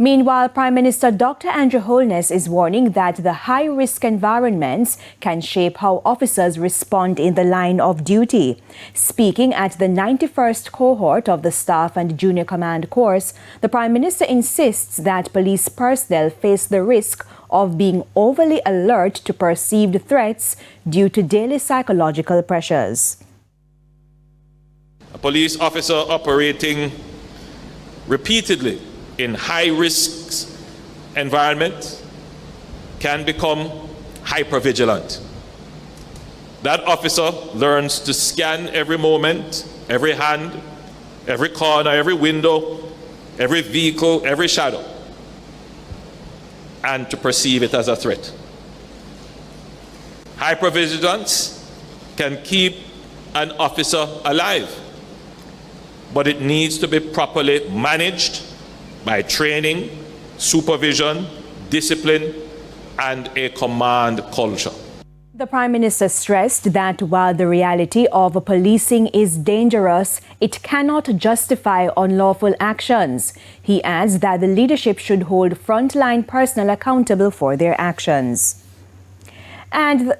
Meanwhile, Prime Minister Dr. Andrew Holness is warning that the high-risk environments can shape how officers respond in the line of duty. Speaking at the 91st cohort of the Staff and Junior Command course, the Prime Minister insists that police personnel face the risk of being overly alert to perceived threats due to daily psychological pressures. A police officer operating repeatedly in high-risk environment can become hypervigilant. That officer learns to scan every moment, every hand, every corner, every window, every vehicle, every shadow, and to perceive it as a threat. Hypervigilance can keep an officer alive, but it needs to be properly managed by training, supervision, discipline, and a command culture. The Prime Minister stressed that while the reality of policing is dangerous, it cannot justify unlawful actions. He adds that the leadership should hold frontline personnel accountable for their actions. And